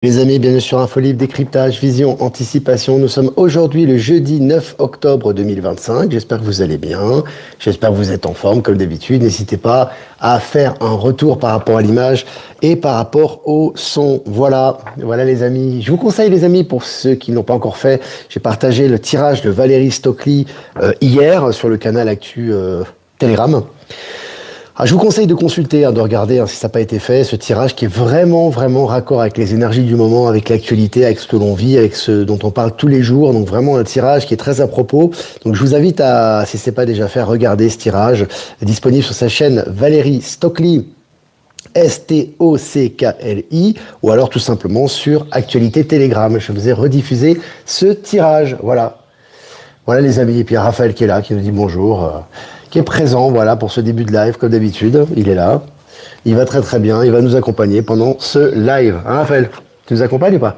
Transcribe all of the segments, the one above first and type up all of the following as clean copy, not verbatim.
Les amis, bienvenue sur Infolib, décryptage, vision, anticipation. Nous sommes aujourd'hui le jeudi 9 octobre 2025. J'espère que vous allez bien. J'espère que vous êtes en forme comme d'habitude. N'hésitez pas à faire un retour par rapport à l'image et par rapport au son. Voilà les amis. Je vous conseille les amis, pour ceux qui n'ont pas encore fait, j'ai partagé le tirage de Valérie Stockley hier sur le canal Actu Telegram. Alors, je vous conseille de consulter, de regarder si ça n'a pas été fait, ce tirage qui est vraiment raccord avec les énergies du moment, avec l'actualité, avec ce que l'on vit, avec ce dont on parle tous les jours. Donc vraiment un tirage qui est très à propos. Donc je vous invite à, si ce n'est pas déjà fait, à regarder ce tirage disponible sur sa chaîne Valérie Stockley, Stockli, ou alors tout simplement sur Actualité Telegram. Je vous ai rediffusé ce tirage. Voilà les amis. Et puis il y a Raphaël qui est là, qui nous dit bonjour. Qui est présent, voilà, pour ce début de live, comme d'habitude. Il est là. Il va très bien. Il va nous accompagner pendant ce live. Hein, Raphaël? Tu nous accompagnes ou pas?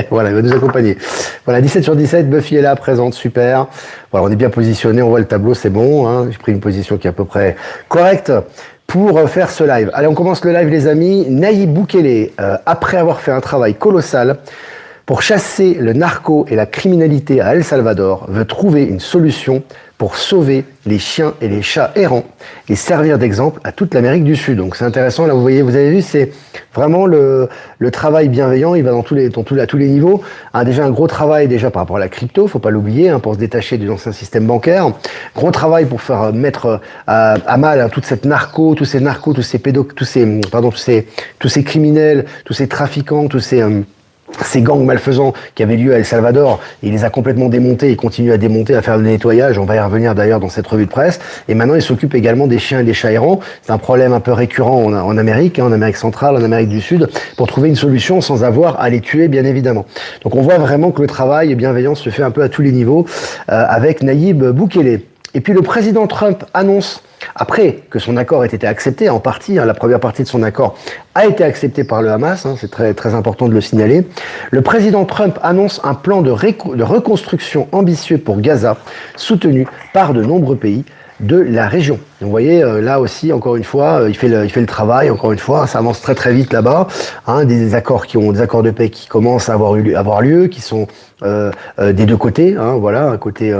Voilà, il va nous accompagner. Voilà, 17 sur 17, Buffy est là, présente, super. Voilà, on est bien positionné, on voit le tableau, c'est bon. Hein. J'ai pris une position qui est à peu près correcte pour faire ce live. Allez, on commence le live, les amis. Nayib Bukele, après avoir fait un travail colossal pour chasser le narco et la criminalité à El Salvador, veut trouver une solution pour sauver les chiens et les chats errants et servir d'exemple à toute l'Amérique du Sud. Donc c'est intéressant, là vous voyez, vous avez vu, c'est vraiment le travail bienveillant, il va à tous les niveaux. Déjà un gros travail déjà par rapport à la crypto, faut pas l'oublier, pour se détacher de l'ancien système bancaire. Gros travail pour faire mettre à mal toute cette narco, tous ces criminels, tous ces trafiquants, ces gangs malfaisants qui avaient lieu à El Salvador, il les a complètement démontés, il continue à démonter, à faire le nettoyage, on va y revenir d'ailleurs dans cette revue de presse, et maintenant il s'occupe également des chiens et des chats errants. C'est un problème un peu récurrent en Amérique, en Amérique centrale, en Amérique du Sud, pour trouver une solution sans avoir à les tuer, bien évidemment. Donc on voit vraiment que le travail et bienveillance se fait un peu à tous les niveaux avec Nayib Bukele. Et puis le président Trump annonce, après que son accord ait été accepté en partie, la première partie de son accord a été acceptée par le Hamas, c'est très important de le signaler, le président Trump annonce un plan de reconstruction ambitieux pour Gaza, soutenu par de nombreux pays de la région. Donc, vous voyez, là aussi, encore une fois, il fait le travail, encore une fois, ça avance très vite là-bas, des accords de paix qui commencent à avoir lieu, qui sont des deux côtés, voilà, un côté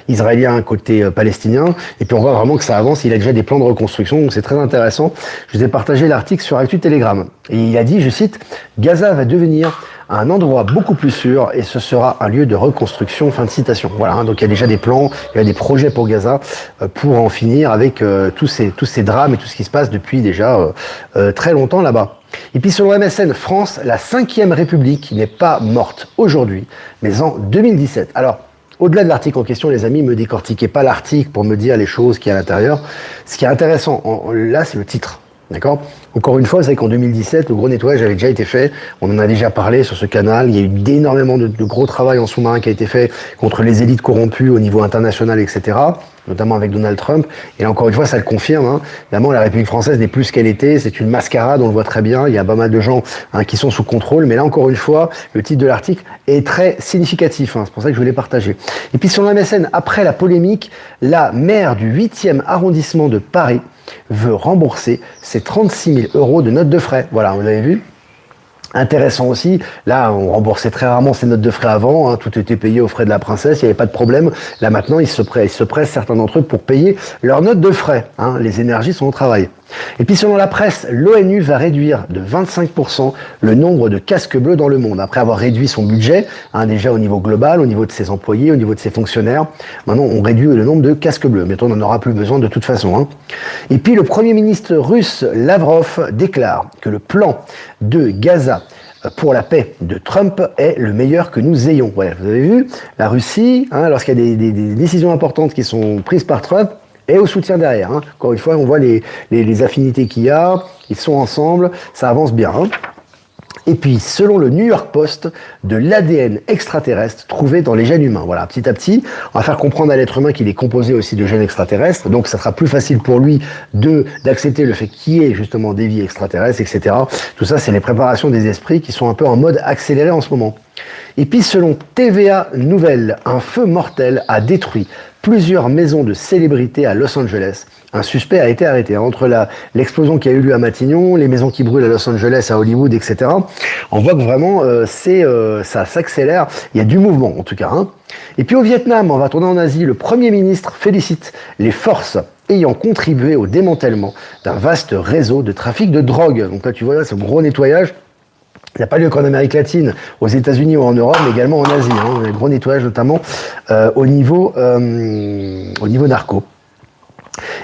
israélien, un côté palestinien, et puis on voit vraiment que ça avance, il a déjà des plans de reconstruction, donc c'est très intéressant. Je vous ai partagé l'article sur Actu Telegram, et il a dit, je cite, « Gaza va devenir un endroit beaucoup plus sûr, et ce sera un lieu de reconstruction », fin de citation. Voilà, donc il y a déjà des plans, il y a des projets pour Gaza, pour en finir avec tous ces drames et tout ce qui se passe depuis déjà très longtemps là-bas. Et puis selon MSN France, la 5e République n'est pas morte aujourd'hui, mais en 2017. Alors, au-delà de l'article en question, les amis, me décortiquez pas l'article pour me dire les choses qu'il y a à l'intérieur. Ce qui est intéressant, là, c'est le titre. D'accord? Encore une fois, vous savez qu'en 2017, le gros nettoyage avait déjà été fait. On en a déjà parlé sur ce canal. Il y a eu énormément de gros travail en sous-marin qui a été fait contre les élites corrompues au niveau international, etc., notamment avec Donald Trump. Et là, encore une fois, ça le confirme. Évidemment, la République française n'est plus ce qu'elle était. C'est une mascarade, on le voit très bien. Il y a pas mal de gens qui sont sous contrôle. Mais là, encore une fois, le titre de l'article est très significatif. C'est pour ça que je voulais partager. Et puis sur la MSN, après la polémique, la maire du 8e arrondissement de Paris veut rembourser ses 36 000 € de notes de frais. Voilà, vous avez vu? Intéressant aussi, là on remboursait très rarement ces notes de frais avant, tout était payé aux frais de la princesse, il n'y avait pas de problème. Là maintenant ils se pressent certains d'entre eux pour payer leurs notes de frais, les énergies sont au travail. Et puis selon la presse, l'ONU va réduire de 25% le nombre de casques bleus dans le monde. Après avoir réduit son budget, déjà au niveau global, au niveau de ses employés, au niveau de ses fonctionnaires, maintenant on réduit le nombre de casques bleus. Mais on n'en aura plus besoin de toute façon. Et puis le Premier ministre russe Lavrov déclare que le plan de Gaza pour la paix de Trump est le meilleur que nous ayons. Voilà, vous avez vu, la Russie, lorsqu'il y a des décisions importantes qui sont prises par Trump, et au soutien derrière. Encore une fois, on voit les affinités qu'il y a, ils sont ensemble, ça avance bien. Et puis, selon le New York Post, de l'ADN extraterrestre trouvé dans les gènes humains. Voilà, petit à petit, on va faire comprendre à l'être humain qu'il est composé aussi de gènes extraterrestres, donc ça sera plus facile pour lui d'accepter le fait qu'il y ait justement des vies extraterrestres, etc. Tout ça, c'est les préparations des esprits qui sont un peu en mode accéléré en ce moment. Et puis selon TVA Nouvelles, un feu mortel a détruit plusieurs maisons de célébrités à Los Angeles. Un suspect a été arrêté. Entre l'explosion qui a eu lieu à Matignon, les maisons qui brûlent à Los Angeles, à Hollywood, etc., on voit que vraiment ça s'accélère. Il y a du mouvement en tout cas. Hein. Et puis au Vietnam, on va tourner en Asie, le Premier ministre félicite les forces ayant contribué au démantèlement d'un vaste réseau de trafic de drogue. Donc là tu vois, là, ce gros nettoyage. Il n'y a pas lieu qu'en Amérique latine, aux États-Unis ou en Europe, mais également en Asie. Hein, un gros nettoyage notamment au niveau narco.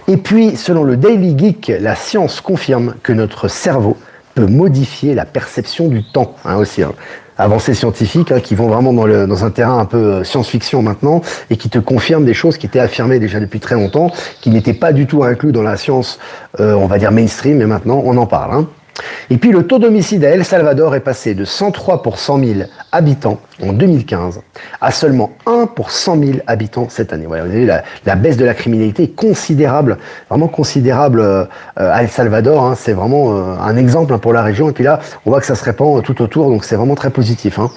Et puis, selon le Daily Geek, la science confirme que notre cerveau peut modifier la perception du temps. Hein, aussi, hein. Avancées scientifiques qui vont vraiment dans un terrain un peu science-fiction maintenant et qui te confirment des choses qui étaient affirmées déjà depuis très longtemps, qui n'étaient pas du tout inclus dans la science, on va dire mainstream, mais maintenant on en parle. Hein. Et puis le taux d'homicide à El Salvador est passé de 103 pour 100 000 habitants en 2015 à seulement 1 pour 100 000 habitants cette année. Voilà, vous avez vu, la baisse de la criminalité est considérable, vraiment considérable à El Salvador. Hein, c'est vraiment un exemple pour la région. Et puis là, on voit que ça se répand tout autour, donc c'est vraiment très positif. Hein.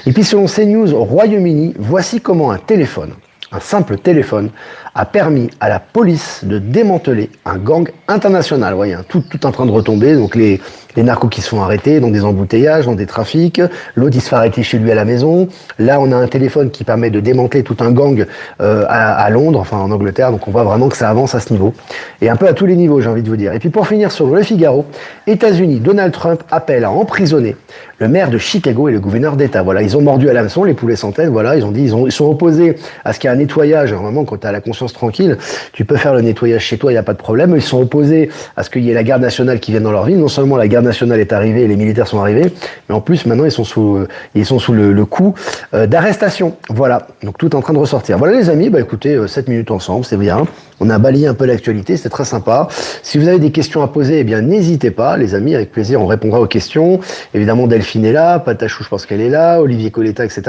Et puis selon CNews au Royaume-Uni, voici comment un simple téléphone a permis à la police de démanteler un gang international. Vous voyez, hein, tout en train de retomber. Donc les narcos qui se font arrêter dans des embouteillages, dans des trafics. L'autre, il se fait arrêter chez lui à la maison. Là, on a un téléphone qui permet de démanteler tout un gang à Londres, enfin en Angleterre. Donc on voit vraiment que ça avance à ce niveau. Et un peu à tous les niveaux, j'ai envie de vous dire. Et puis pour finir sur Le Figaro, États-Unis, Donald Trump appelle à emprisonner le maire de Chicago et le gouverneur d'État. Voilà, ils ont mordu à l'hameçon, les poulets sans tête. Voilà, ils sont opposés à ce qu'il y ait un nettoyage. Normalement, quand tu as la conscience tranquille, tu peux faire le nettoyage chez toi, il n'y a pas de problème. Ils sont opposés à ce qu'il y ait la garde nationale qui vienne dans leur ville. Non seulement la garde nationale est arrivée et les militaires sont arrivés, mais en plus maintenant ils sont sous le coup d'arrestation. Voilà, donc tout est en train de ressortir. Voilà les amis, bah écoutez, 7 minutes ensemble, c'est bien. On a balayé un peu l'actualité, c'est très sympa. Si vous avez des questions à poser, eh bien n'hésitez pas, les amis, avec plaisir, on répondra aux questions. Évidemment, Delphine est là, Patachou, je pense qu'elle est là, Olivier Coletta, etc.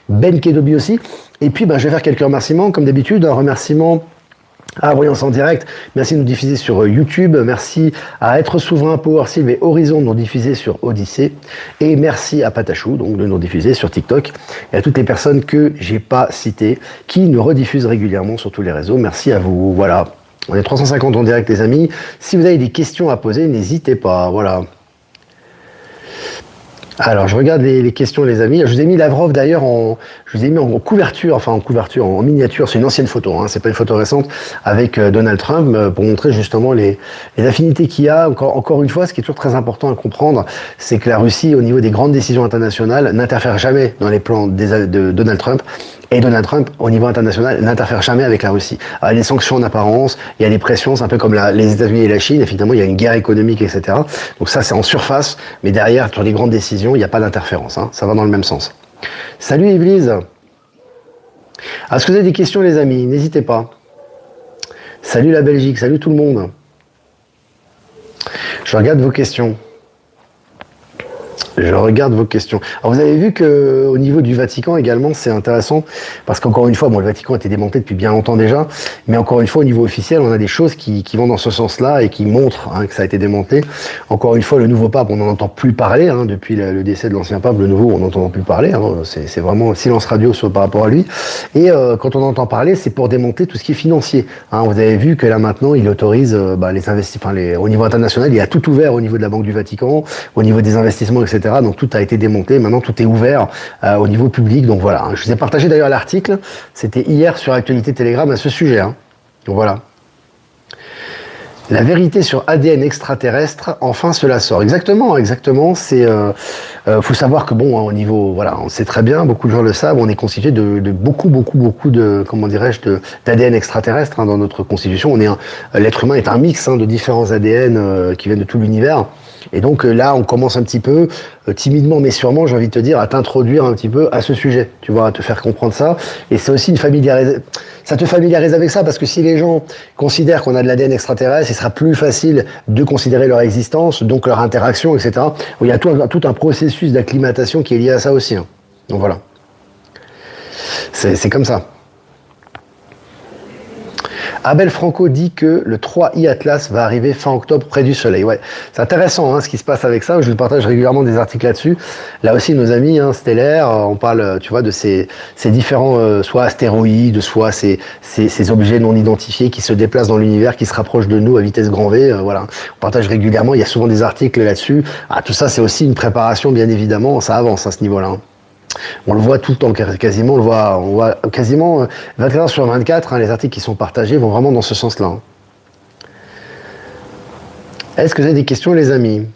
Ben Kedobi aussi. Et puis, je vais faire quelques remerciements, comme d'habitude, un remerciement à Voyance en direct, merci de nous diffuser sur YouTube, merci à Être Souverain, Power Sylve et Horizon de nous diffuser sur Odyssée, et merci à Patachou donc de nous diffuser sur TikTok, et à toutes les personnes que j'ai pas citées, qui nous rediffusent régulièrement sur tous les réseaux. Merci à vous. Voilà, on est 350 en direct les amis. Si vous avez des questions à poser, n'hésitez pas. Voilà. Alors, je regarde les questions, les amis. Je vous ai mis Lavrov d'ailleurs je vous ai mis en couverture, en miniature. C'est une ancienne photo, hein, c'est pas une photo récente, avec Donald Trump, pour montrer justement les affinités qu'il y a. Encore une fois, ce qui est toujours très important à comprendre, c'est que la Russie, au niveau des grandes décisions internationales, n'interfère jamais dans les plans de Donald Trump. Et Donald Trump, au niveau international, n'interfère jamais avec la Russie. Il y a des sanctions en apparence, il y a des pressions, c'est un peu comme les États-Unis et la Chine. Effectivement, il y a une guerre économique, etc. Donc ça, c'est en surface, mais derrière, sur les grandes décisions, il n'y a pas d'interférence. Hein. Ça va dans le même sens. Salut Église. Est-ce que vous avez des questions, les amis? N'hésitez pas. Salut la Belgique, salut tout le monde. Je regarde vos questions. Alors vous avez vu que au niveau du Vatican également, c'est intéressant parce qu'encore une fois, le Vatican a été démonté depuis bien longtemps déjà, mais encore une fois au niveau officiel, on a des choses qui vont dans ce sens-là et qui montrent que ça a été démonté. Encore une fois, le nouveau pape, on n'en entend plus parler depuis le décès de l'ancien pape. Le nouveau, on n'entend plus parler. C'est vraiment silence radio par rapport à lui. Et quand on entend parler, c'est pour démonter tout ce qui est financier. Vous avez vu que là maintenant, il autorise les investissements. Au niveau international, il a tout ouvert au niveau de la Banque du Vatican, au niveau des investissements, etc. Donc tout a été démonté, maintenant tout est ouvert au niveau public. Donc voilà, je vous ai partagé d'ailleurs l'article, c'était hier sur Actualité Telegram à ce sujet. Donc voilà. La vérité sur ADN extraterrestre, enfin cela sort. Exactement. C'est, faut savoir que au niveau, on sait très bien, beaucoup de gens le savent, on est constitué de beaucoup de, d'ADN extraterrestre dans notre constitution. L'être humain est un mix de différents ADN qui viennent de tout l'univers. Et donc là, on commence un petit peu, timidement mais sûrement, j'ai envie de te dire, à t'introduire un petit peu à ce sujet, tu vois, à te faire comprendre ça. Et c'est aussi ça te familiarise avec ça, parce que si les gens considèrent qu'on a de l'ADN extraterrestre, il sera plus facile de considérer leur existence, donc leur interaction, etc. Il y a tout un processus d'acclimatation qui est lié à ça aussi. Donc voilà. C'est comme ça. Abel Franco dit que le 3i Atlas va arriver fin octobre près du Soleil. Ouais, c'est intéressant ce qui se passe avec ça. Je partage régulièrement des articles là-dessus. Là aussi, nos amis stellaires, on parle, tu vois, de ces différents, soit astéroïdes, soit ces objets non identifiés qui se déplacent dans l'univers, qui se rapprochent de nous à vitesse grand V. Voilà, on partage régulièrement. Il y a souvent des articles là-dessus. Tout ça, c'est aussi une préparation, bien évidemment. Ça avance à ce niveau-là. On le voit tout le temps, quasiment, on voit quasiment 24 heures sur 24, les articles qui sont partagés vont vraiment dans ce sens-là. Est-ce que vous avez des questions, les amis?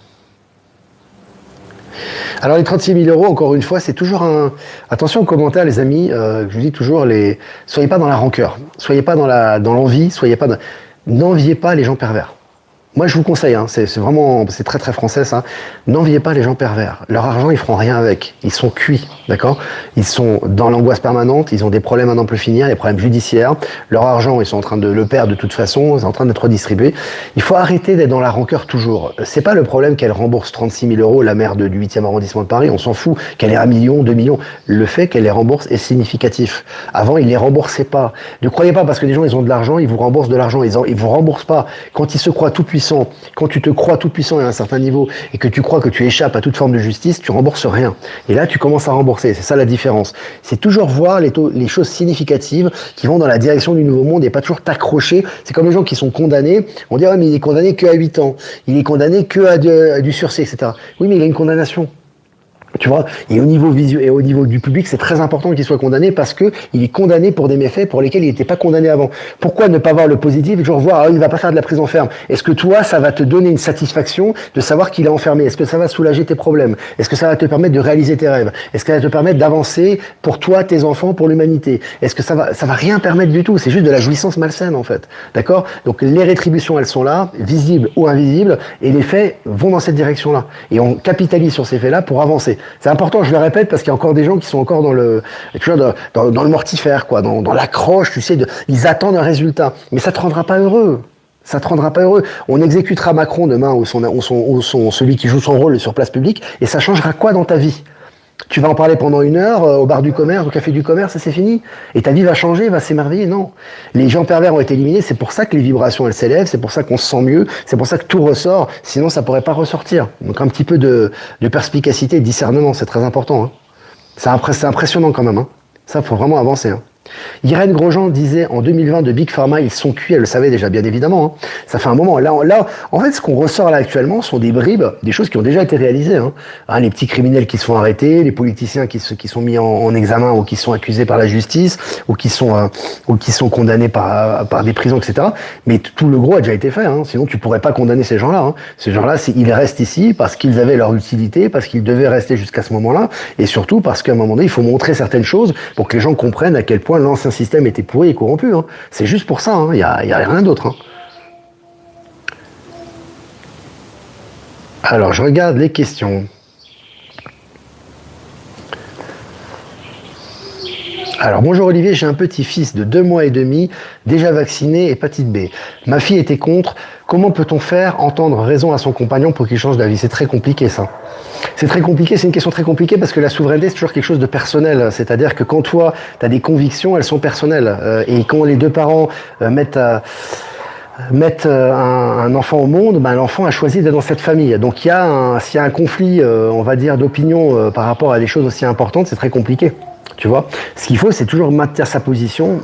Alors les 36 000 euros, encore une fois, c'est toujours un... Attention aux commentaires, les amis, je vous dis toujours, soyez pas dans la rancœur, soyez pas dans l'envie, n'enviez pas les gens pervers. Moi, je vous conseille, c'est très très français ça. N'enviez pas les gens pervers. Leur argent, ils feront rien avec. Ils sont cuits, d'accord? Ils sont dans l'angoisse permanente. Ils ont des problèmes à n'en plus finir, des problèmes judiciaires. Leur argent, ils sont en train de le perdre de toute façon. Ils sont en train d'être redistribués. Il faut arrêter d'être dans la rancœur toujours. C'est pas le problème qu'elle rembourse 36 000 euros, la maire du 8e arrondissement de Paris. On s'en fout qu'elle ait 1 million, 2 millions. Le fait qu'elle les rembourse est significatif. Avant, ils les remboursaient pas. Ne croyez pas parce que les gens, ils ont de l'argent, ils vous remboursent de l'argent. Ils vous remboursent pas. Quand ils se croient tout puissants, quand tu te crois tout puissant à un certain niveau et que tu crois que tu échappes à toute forme de justice, tu rembourses rien. Et là, tu commences à rembourser. C'est ça la différence. C'est toujours voir les choses significatives qui vont dans la direction du nouveau monde et pas toujours t'accrocher. C'est comme les gens qui sont condamnés. On dit, mais il est condamné que à 8 ans. Il est condamné que à du sursis, etc. Oui, mais il a une condamnation. Tu vois, et au niveau visuel et au niveau du public, c'est très important qu'il soit condamné parce que il est condamné pour des méfaits pour lesquels il n'était pas condamné avant. Pourquoi ne pas voir le positif et toujours voir, il va pas faire de la prison ferme. Est-ce que toi, ça va te donner une satisfaction de savoir qu'il est enfermé? Est-ce que ça va soulager tes problèmes? Est-ce que ça va te permettre de réaliser tes rêves? Est-ce que ça va te permettre d'avancer pour toi, tes enfants, pour l'humanité? Est-ce que ça va rien permettre du tout? C'est juste de la jouissance malsaine, en fait. D'accord? Donc, les rétributions, elles sont là, visibles ou invisibles, et les faits vont dans cette direction-là. Et on capitalise sur ces faits-là pour avancer. C'est important, je le répète, parce qu'il y a encore des gens qui sont encore dans le mortifère, quoi, dans l'accroche, tu sais, ils attendent un résultat. Mais ça te rendra pas heureux. Ça te rendra pas heureux. On exécutera Macron demain ou celui qui joue son rôle sur place publique, et ça changera quoi dans ta vie? Tu vas en parler pendant 1 heure au bar du commerce, au café du commerce, et c'est fini. Et ta vie va changer, va s'émerveiller. Non. Les gens pervers ont été éliminés. C'est pour ça que les vibrations, elles s'élèvent. C'est pour ça qu'on se sent mieux. C'est pour ça que tout ressort. Sinon, ça pourrait pas ressortir. Donc, un petit peu de perspicacité et de discernement. C'est très important. C'est impressionnant quand même. Ça, faut vraiment avancer. Irène Grosjean disait en 2020 de Big Pharma, ils sont cuits, elle le savait déjà bien évidemment. Ça fait un moment. Là, en fait, ce qu'on ressort là actuellement sont des bribes, des choses qui ont déjà été réalisées. Les petits criminels qui se font arrêter, les politiciens qui sont mis en examen ou qui sont accusés par la justice ou qui sont condamnés par des prisons, etc. Mais tout le gros a déjà été fait. Sinon, tu pourrais pas condamner ces gens-là. Ces gens-là, ils restent ici parce qu'ils avaient leur utilité, parce qu'ils devaient rester jusqu'à ce moment-là, et surtout parce qu'à un moment donné, il faut montrer certaines choses pour que les gens comprennent à quel point l'ancien système était pourri et corrompu. C'est juste pour ça, il y a rien d'autre. Alors, je regarde les questions. Alors, bonjour Olivier, j'ai un petit-fils de 2 mois et demi, déjà vacciné, hépatite B. Ma fille était contre. Comment peut-on faire entendre raison à son compagnon pour qu'il change d'avis? C'est très compliqué, ça. C'est très compliqué, c'est une question très compliquée parce que la souveraineté, c'est toujours quelque chose de personnel. C'est-à-dire que quand toi, tu as des convictions, elles sont personnelles. Et quand les 2 parents mettent un enfant au monde, l'enfant a choisi d'être dans cette famille. Donc s'il y a un conflit, on va dire, d'opinion par rapport à des choses aussi importantes, c'est très compliqué. Tu vois, ce qu'il faut, c'est toujours maintenir sa position.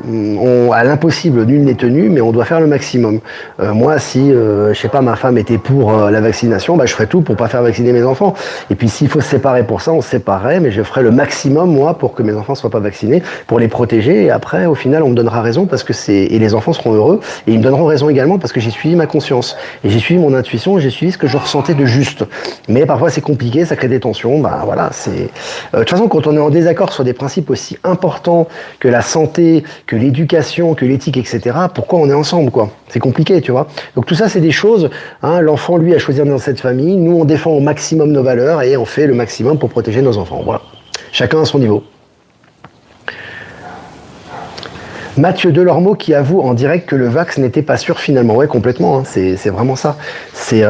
À l'impossible, nul n'est tenu, mais on doit faire le maximum. Moi, si, je sais pas, ma femme était pour la vaccination, je ferais tout pour pas faire vacciner mes enfants. Et puis, s'il faut se séparer pour ça, on se séparerait, mais je ferais le maximum, moi, pour que mes enfants soient pas vaccinés, pour les protéger. Et après, au final, on me donnera raison parce que et les enfants seront heureux. Et ils me donneront raison également parce que j'ai suivi ma conscience. Et j'ai suivi mon intuition, et j'ai suivi ce que je ressentais de juste. Mais parfois, c'est compliqué, ça crée des tensions. Voilà, c'est, de toute façon, quand on est en désaccord sur des principes aussi importants que la santé, que l'éducation, que l'éthique, etc., pourquoi on est ensemble, quoi? C'est compliqué, tu vois. Donc tout ça, c'est des choses, l'enfant, lui, a choisi dans cette famille, nous, on défend au maximum nos valeurs et on fait le maximum pour protéger nos enfants. Voilà. Chacun à son niveau. Mathieu Delormeau qui avoue en direct que le vax n'était pas sûr finalement. Ouais, complètement, c'est vraiment ça. C'est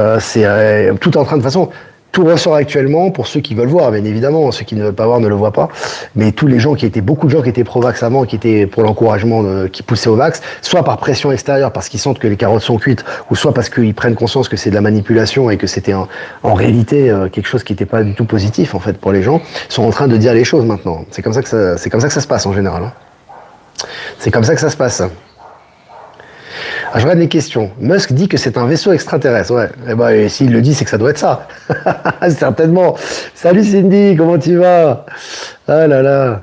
tout en train de façon... tout ressort actuellement pour ceux qui veulent voir, bien évidemment. Ceux qui ne veulent pas voir ne le voient pas. Mais tous les gens beaucoup de gens qui étaient pro-vax avant, qui étaient pour l'encouragement, qui poussaient au vax, soit par pression extérieure parce qu'ils sentent que les carottes sont cuites, ou soit parce qu'ils prennent conscience que c'est de la manipulation et que c'était en réalité quelque chose qui n'était pas du tout positif en fait pour les gens, sont en train de dire les choses maintenant. C'est comme ça que ça se passe en général. Hein. C'est comme ça que ça se passe. Ah, je regarde les questions. Musk dit que c'est un vaisseau extraterrestre. Ouais. Et ben, s'il le dit, c'est que ça doit être ça. Certainement. Salut Cindy, comment tu vas? Ah là là.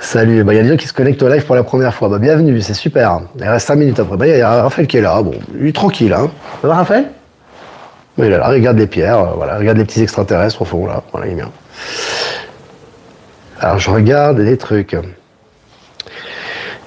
Salut. Il y a des gens qui se connectent au live pour la première fois. Bienvenue, c'est super. Il reste 5 minutes après. Il y a Raphaël qui est là. Bon, lui tranquille. Hein. Ça va Raphaël? Oui, il est là. Regarde les pierres. Voilà. Regarde les petits extraterrestres au fond. Là. Voilà, il est bien. Alors, je regarde les trucs.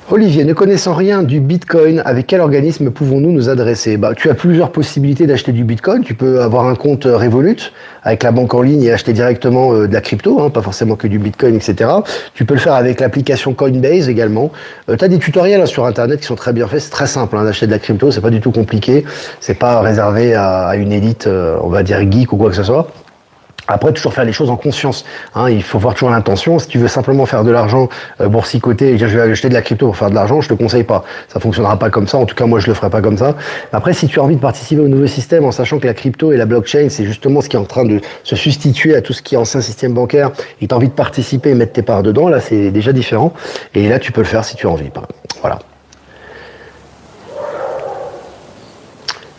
Olivier, ne connaissant rien du Bitcoin, avec quel organisme pouvons-nous nous adresser? Tu as plusieurs possibilités d'acheter du Bitcoin. Tu peux avoir un compte Revolut avec la banque en ligne et acheter directement de la crypto, hein, pas forcément que du Bitcoin, etc. Tu peux le faire avec l'application Coinbase également. Tu as des tutoriels hein, sur Internet qui sont très bien faits. C'est très simple hein, d'acheter de la crypto. C'est pas du tout compliqué. C'est pas réservé à une élite, on va dire geek ou quoi que ce soit. Après, toujours faire les choses en conscience. Hein, il faut voir toujours l'intention. Si tu veux simplement faire de l'argent boursicoter et dire je vais acheter de la crypto pour faire de l'argent, je te conseille pas. Ça fonctionnera pas comme ça. En tout cas, moi, je le ferai pas comme ça. Après, si tu as envie de participer au nouveau système en sachant que la crypto et la blockchain, c'est justement ce qui est en train de se substituer à tout ce qui est ancien système bancaire, et tu as envie de participer et mettre tes parts dedans, là, c'est déjà différent. Et là, tu peux le faire si tu as envie. Voilà.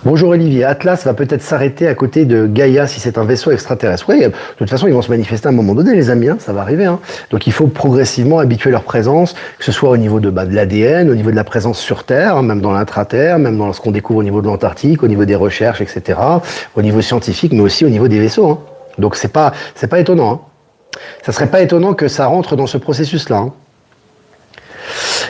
Bonjour Olivier, Atlas va peut-être s'arrêter à côté de Gaïa si c'est un vaisseau extraterrestre. Oui, de toute façon, ils vont se manifester à un moment donné, les amis, hein, ça va arriver. Hein. Donc il faut progressivement habituer leur présence, que ce soit au niveau de l'ADN, au niveau de la présence sur Terre, hein, même dans l'intra-terre, même dans ce qu'on découvre au niveau de l'Antarctique, au niveau des recherches, etc., au niveau scientifique, mais aussi au niveau des vaisseaux. Hein. Donc c'est pas étonnant. Hein. Ça serait pas étonnant que ça rentre dans ce processus-là. Hein.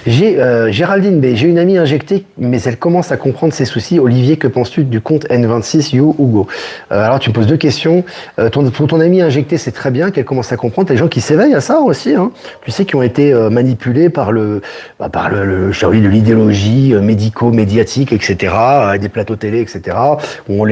Géraldine B, j'ai une amie injectée, mais elle commence à comprendre ses soucis. Olivier, que penses-tu du compte N26 You Hugo? Alors tu me poses deux questions. Pour ton amie injectée, c'est très bien qu'elle commence à comprendre. T'as des gens qui s'éveillent à ça aussi, hein. Tu sais, qui ont été manipulés par de l'idéologie médiatique, etc., des plateaux télé, etc., où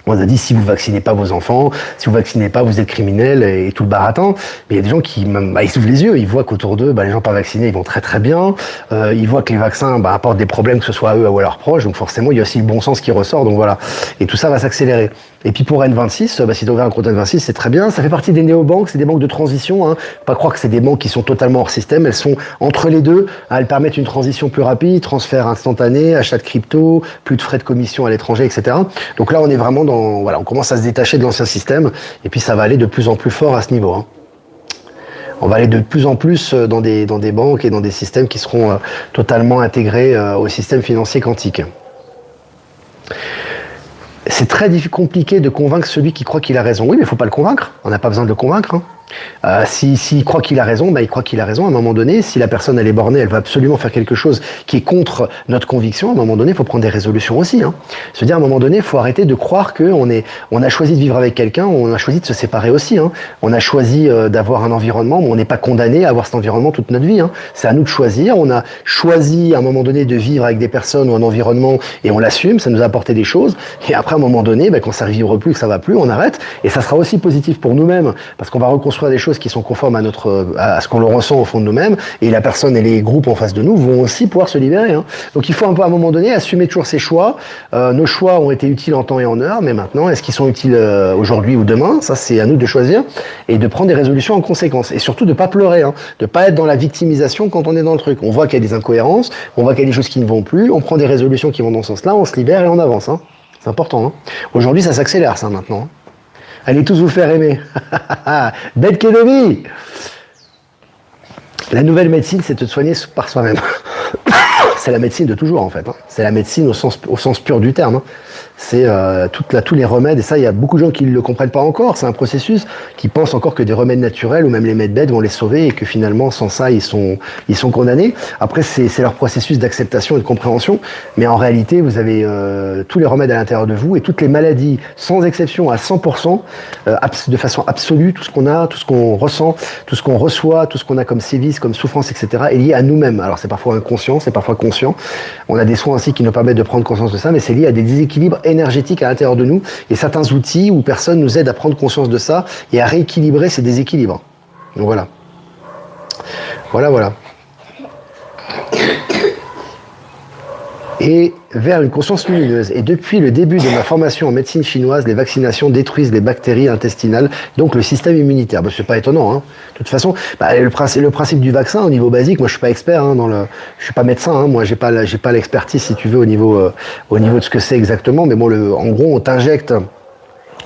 on a dit, si vous vaccinez pas vos enfants, si vous vaccinez pas, vous êtes criminel et tout le baratin. Mais il y a des gens qui, ils s'ouvrent les yeux, ils voient qu'autour d'eux, les gens pas vaccinés, ils vont très très bien. Ils voient que les vaccins apportent des problèmes, que ce soit à eux ou à leurs proches. Donc forcément, il y a aussi le bon sens qui ressort. Donc voilà. Et tout ça va s'accélérer. Et puis pour N26, si tu as ouvert un compte N26, c'est très bien. Ça fait partie des néobanques, c'est des banques de transition. Hein. Pas croire que c'est des banques qui sont totalement hors système. Elles sont entre les deux. Elles permettent une transition plus rapide, transfert instantané, achat de crypto, plus de frais de commission à l'étranger, etc. Donc là, on est vraiment on commence à se détacher de l'ancien système. Et puis ça va aller de plus en plus fort à ce niveau. Hein. On va aller de plus en plus dans des banques et dans des systèmes qui seront totalement intégrés au système financier quantique. C'est très compliqué de convaincre celui qui croit qu'il a raison. Oui, mais il ne faut pas le convaincre. On n'a pas besoin de le convaincre. Hein. S'il croit qu'il a raison, il croit qu'il a raison à un moment donné. Si la personne elle est bornée, elle va absolument faire quelque chose qui est contre notre conviction, à un moment donné, il faut prendre des résolutions aussi. Hein. Se dire à un moment donné, il faut arrêter de croire qu'on a choisi de vivre avec quelqu'un, on a choisi de se séparer aussi. Hein. On a choisi d'avoir un environnement, mais on n'est pas condamné à avoir cet environnement toute notre vie. Hein. C'est à nous de choisir. On a choisi à un moment donné de vivre avec des personnes ou un environnement et on l'assume, ça nous a apporté des choses. Et après, à un moment donné, quand ça ne vivre plus, que ça va plus, on arrête. Et ça sera aussi positif pour nous-mêmes, parce qu'on va reconstruire des choses qui sont conformes à ce qu'on le ressent au fond de nous-mêmes, et la personne et les groupes en face de nous vont aussi pouvoir se libérer. Hein. Donc il faut un peu à un moment donné assumer toujours ses choix. Nos choix ont été utiles en temps et en heure, mais maintenant, est-ce qu'ils sont utiles aujourd'hui ou demain? Ça, c'est à nous de choisir et de prendre des résolutions en conséquence. Et surtout de pas pleurer, hein, de pas être dans la victimisation quand on est dans le truc. On voit qu'il y a des incohérences, on voit qu'il y a des choses qui ne vont plus, on prend des résolutions qui vont dans ce sens-là, on se libère et on avance. Hein. C'est important. Hein. Aujourd'hui, ça s'accélère, ça, maintenant. Hein. Allez tous vous faire aimer. Bête Kenobi. La nouvelle médecine, c'est de te soigner par soi-même. C'est la médecine de toujours, en fait. Hein. C'est la médecine au sens pur du terme. Hein. C'est tous les remèdes, et ça, il y a beaucoup de gens qui ne le comprennent pas encore. C'est un processus qui pensent encore que des remèdes naturels ou même les remèdes bêtes vont les sauver et que finalement, sans ça, ils sont condamnés. Après, c'est leur processus d'acceptation et de compréhension. Mais en réalité, vous avez tous les remèdes à l'intérieur de vous et toutes les maladies, sans exception, à 100%, de façon absolue, tout ce qu'on a, tout ce qu'on ressent, tout ce qu'on reçoit, tout ce qu'on a comme sévices, comme souffrance, etc., est lié à nous-mêmes. Alors, c'est parfois inconscient, c'est parfois conscient. On a des soins ainsi qui nous permettent de prendre conscience de ça, mais c'est lié à des déséquilibres énergétique à l'intérieur de nous et certains outils ou personnes nous aident à prendre conscience de ça et à rééquilibrer ces déséquilibres. Donc voilà. Voilà. Et vers une conscience lumineuse. Et depuis le début de ma formation en médecine chinoise, les vaccinations détruisent les bactéries intestinales, donc le système immunitaire. C'est pas étonnant, hein. De toute façon, le principe du vaccin au niveau basique, moi je suis pas expert, hein, je suis pas médecin, hein, moi j'ai pas l'expertise si tu veux au niveau de ce que c'est exactement, mais bon, en gros on t'injecte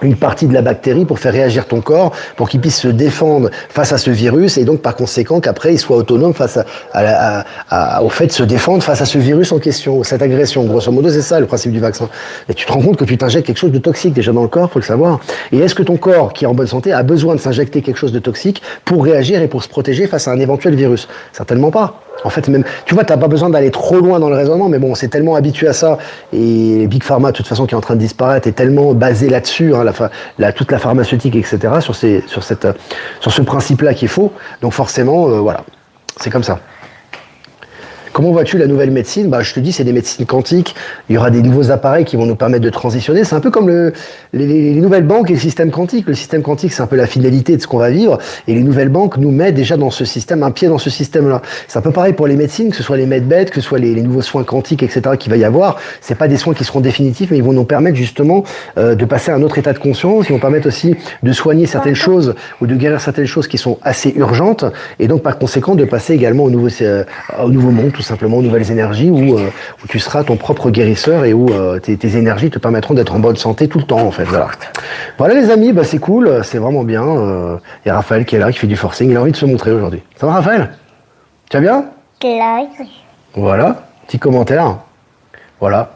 une partie de la bactérie pour faire réagir ton corps, pour qu'il puisse se défendre face à ce virus, et donc par conséquent qu'après il soit autonome face au fait de se défendre face à ce virus en question, cette agression. Grosso modo, c'est ça le principe du vaccin. Et tu te rends compte que tu t'injectes quelque chose de toxique déjà dans le corps, faut le savoir. Et est-ce que ton corps, qui est en bonne santé, a besoin de s'injecter quelque chose de toxique pour réagir et pour se protéger face à un éventuel virus? Certainement pas. En fait, même, tu vois, t'as pas besoin d'aller trop loin dans le raisonnement, mais bon, on s'est tellement habitué à ça, et Big Pharma, de toute façon, qui est en train de disparaître, est tellement basé là-dessus, hein, toute la pharmaceutique, etc., sur ce principe-là qui est faux. Donc forcément, voilà, c'est comme ça. Comment vois-tu la nouvelle médecine? Je te dis, c'est des médecines quantiques. Il y aura des nouveaux appareils qui vont nous permettre de transitionner. C'est un peu comme les nouvelles banques et le système quantique. Le système quantique, c'est un peu la finalité de ce qu'on va vivre. Et les nouvelles banques nous mettent déjà dans ce système, un pied dans ce système-là. C'est un peu pareil pour les médecines, que ce soit les medbeds, que ce soit les nouveaux soins quantiques, etc., qu'il va y avoir. C'est pas des soins qui seront définitifs, mais ils vont nous permettre justement de passer à un autre état de conscience. Ils vont permettre aussi de soigner certaines choses ou de guérir certaines choses qui sont assez urgentes. Et donc, par conséquent, de passer également au nouveau monde, tout simplement, aux nouvelles énergies où tu seras ton propre guérisseur et où tes énergies te permettront d'être en bonne santé tout le temps, en fait. Voilà les amis, c'est cool, c'est vraiment bien. Il y a Raphaël qui est là, qui fait du forcing, il a envie de se montrer aujourd'hui. Ça va Raphaël? Tu vas bien? Voilà, petit commentaire. Voilà.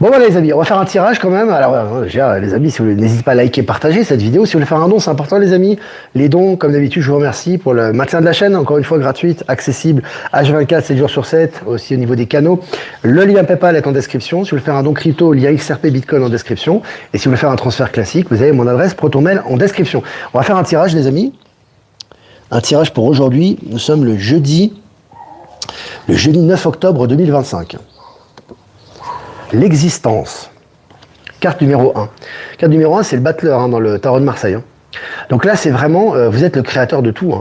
Bon voilà les amis, on va faire un tirage quand même. Alors déjà les amis, si vous n'hésitez pas à liker, partager cette vidéo. Si vous voulez faire un don, c'est important les amis. Les dons, comme d'habitude, je vous remercie pour le maintien de la chaîne, encore une fois gratuite, accessible, H24, 7 jours sur 7, aussi au niveau des canaux. Le lien PayPal est en description. Si vous voulez faire un don crypto, lien XRP Bitcoin en description. Et si vous voulez faire un transfert classique, vous avez mon adresse ProtonMail en description. On va faire un tirage les amis. Un tirage pour aujourd'hui. Nous sommes le jeudi 9 octobre 2025. L'existence. Carte numéro 1. Carte numéro 1, c'est le battleur dans le tarot de Marseille. Donc là, c'est vraiment, vous êtes le créateur de tout.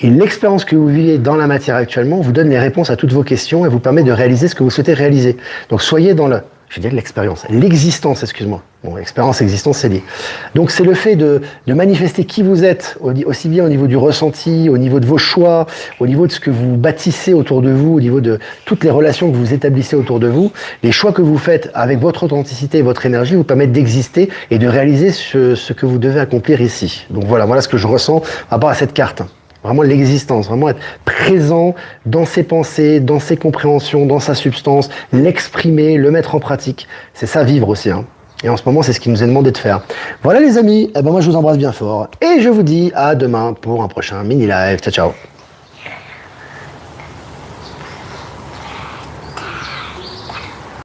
Et l'expérience que vous vivez dans la matière actuellement vous donne les réponses à toutes vos questions et vous permet de réaliser ce que vous souhaitez réaliser. Donc soyez dans l'existence, excuse-moi. Bon, expérience, existence, c'est lié. Donc c'est le fait de manifester qui vous êtes, aussi bien au niveau du ressenti, au niveau de vos choix, au niveau de ce que vous bâtissez autour de vous, au niveau de toutes les relations que vous établissez autour de vous. Les choix que vous faites avec votre authenticité et votre énergie vous permettent d'exister et de réaliser ce que vous devez accomplir ici. Donc voilà ce que je ressens par rapport à cette carte. Vraiment l'existence, vraiment être présent dans ses pensées, dans ses compréhensions, dans sa substance, l'exprimer, le mettre en pratique. C'est ça vivre aussi. Et en ce moment, c'est ce qui nous est demandé de faire. Voilà les amis, moi je vous embrasse bien fort et je vous dis à demain pour un prochain mini live. Ciao ciao.